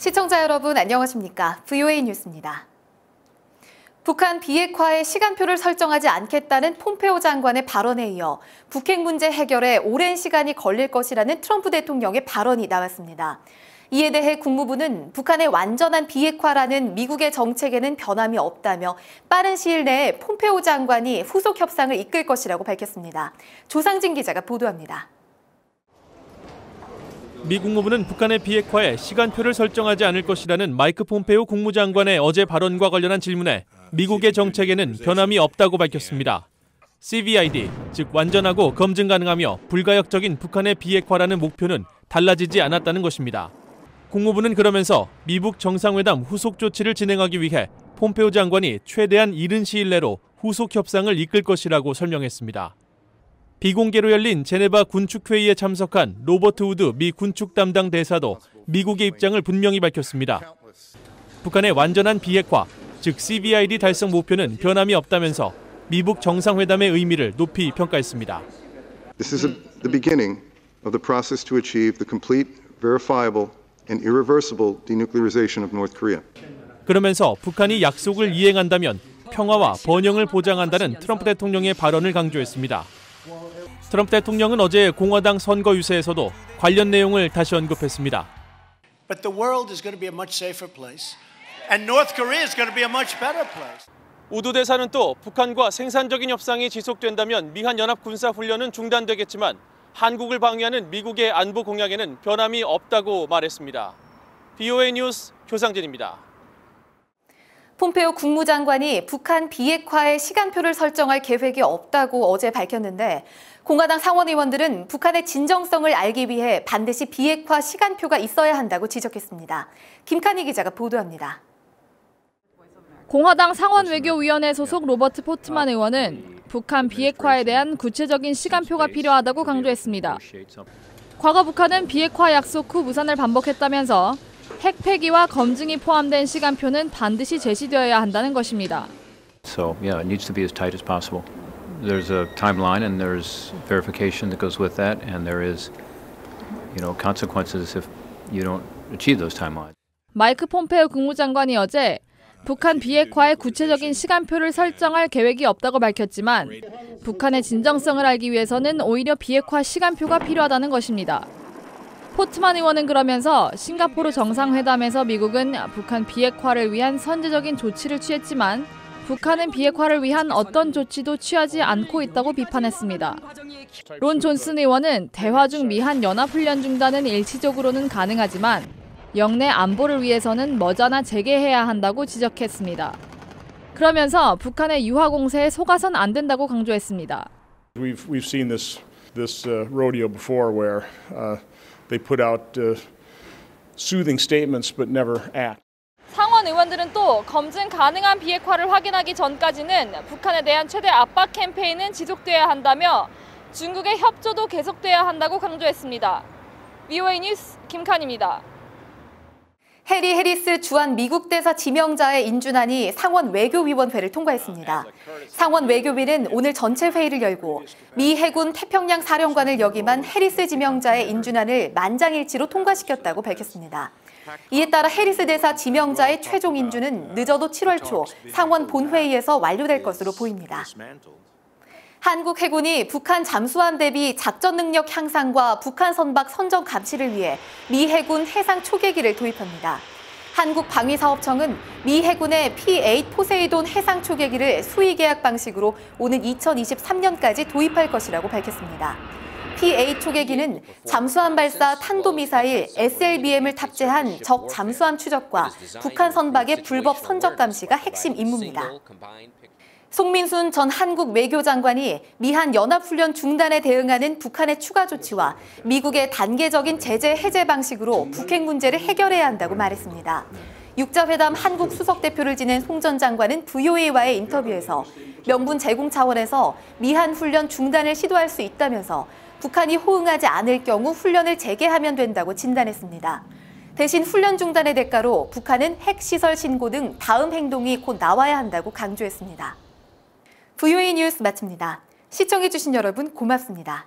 시청자 여러분 안녕하십니까? VOA 뉴스입니다. 북한 비핵화의 시간표를 설정하지 않겠다는 폼페오 장관의 발언에 이어 북핵 문제 해결에 오랜 시간이 걸릴 것이라는 트럼프 대통령의 발언이 나왔습니다. 이에 대해 국무부는 북한의 완전한 비핵화라는 미국의 정책에는 변함이 없다며 빠른 시일 내에 폼페오 장관이 후속 협상을 이끌 것이라고 밝혔습니다. 조상진 기자가 보도합니다. 미 국무부는 북한의 비핵화에 시간표를 설정하지 않을 것이라는 마이크 폼페오 국무장관의 어제 발언과 관련한 질문에 미국의 정책에는 변함이 없다고 밝혔습니다. CVID, 즉 완전하고 검증 가능하며 불가역적인 북한의 비핵화라는 목표는 달라지지 않았다는 것입니다. 국무부는 그러면서 미북 정상회담 후속 조치를 진행하기 위해 폼페오 장관이 최대한 이른 시일 내로 후속 협상을 이끌 것이라고 설명했습니다. 비공개로 열린 제네바 군축회의에 참석한 로버트 우드 미 군축 담당 대사도 미국의 입장을 분명히 밝혔습니다. 북한의 완전한 비핵화, 즉 CVID 달성 목표는 변함이 없다면서 미북 정상회담의 의미를 높이 평가했습니다. This is the beginning of the process to achieve the complete, verifiable and irreversible denuclearization of North Korea. 그러면서 북한이 약속을 이행한다면 평화와 번영을 보장한다는 트럼프 대통령의 발언을 강조했습니다. 트럼프 대통령은 어제 공화당 선거 유세에서도 관련 내용을 다시 언급했습니다. But the world is going to be a much safer place, and North Korea is going to be a much better place. 우드 대사는 또 북한과 생산적인 협상이 지속된다면 미한 연합 군사 훈련은 중단되겠지만 한국을 방위하는 미국의 안보 공약에는 변함이 없다고 말했습니다. VOA 뉴스 조상진입니다. 폼페오 국무장관이 북한 비핵화의 시간표를 설정할 계획이 없다고 어제 밝혔는데 공화당 상원의원들은 북한의 진정성을 알기 위해 반드시 비핵화 시간표가 있어야 한다고 지적했습니다. 김칸희 기자가 보도합니다. 공화당 상원외교위원회 소속 로버트 포트만 의원은 북한 비핵화에 대한 구체적인 시간표가 필요하다고 강조했습니다. 과거 북한은 비핵화 약속 후 무산을 반복했다면서 핵 폐기와 검증이 포함된 시간표는 반드시 제시되어야 한다는 것입니다. So, yeah, it needs to be as tight as possible. There's a timeline and there's verification that goes with that, and there is, consequences if you don't achieve those timelines. 마이크 폼페오 국무장관이 어제 북한 비핵화의 구체적인 시간표를 설정할 계획이 없다고 밝혔지만 북한의 진정성을 알기 위해서는 오히려 비핵화 시간표가 필요하다는 것입니다. 포트만 의원은 그러면서 싱가포르 정상회담에서 미국은 북한 비핵화를 위한 선제적인 조치를 취했지만 북한은 비핵화를 위한 어떤 조치도 취하지 않고 있다고 비판했습니다. 론 존슨 의원은 대화 중 미한 연합훈련 중단은 일시적으로는 가능하지만 영내 안보를 위해서는 머지않아 재개해야 한다고 지적했습니다. 그러면서 북한의 유화 공세에 속아선 안 된다고 강조했습니다. We've seen this rodeo before where they put out soothing statements but never act. 상원 의원들은 또 검증 가능한 비핵화를 확인하기 전까지는 북한에 대한 최대 압박 캠페인은 지속돼야 한다며 중국의 협조도 계속돼야 한다고 강조했습니다. VOA 뉴스 김칸입니다. 해리 해리스 주한 미국 대사 지명자의 인준안이 상원 외교위원회를 통과했습니다. 상원 외교위는 오늘 전체 회의를 열고 미 해군 태평양 사령관을 역임한 해리스 지명자의 인준안을 만장일치로 통과시켰다고 밝혔습니다. 이에 따라 해리스 대사 지명자의 최종 인준은 늦어도 7월 초 상원 본회의에서 완료될 것으로 보입니다. 한국 해군이 북한 잠수함 대비 작전 능력 향상과 북한 선박 선정 감시를 위해 미 해군 해상 초계기를 도입합니다. 한국방위사업청은 미 해군의 P-8 포세이돈 해상 초계기를 수의 계약 방식으로 오는 2023년까지 도입할 것이라고 밝혔습니다. P-8 초계기는 잠수함 발사 탄도미사일 SLBM을 탑재한 적 잠수함 추적과 북한 선박의 불법 선적 감시가 핵심 임무입니다. 송민순 전 한국 외교장관이 미한 연합훈련 중단에 대응하는 북한의 추가 조치와 미국의 단계적인 제재 해제 방식으로 북핵 문제를 해결해야 한다고 말했습니다. 육자회담 한국 수석대표를 지낸 송 전 장관은 VOA와의 인터뷰에서 명분 제공 차원에서 미한 훈련 중단을 시도할 수 있다면서 북한이 호응하지 않을 경우 훈련을 재개하면 된다고 진단했습니다. 대신 훈련 중단의 대가로 북한은 핵시설 신고 등 다음 행동이 곧 나와야 한다고 강조했습니다. VOA 뉴스 마칩니다. 시청해주신 여러분 고맙습니다.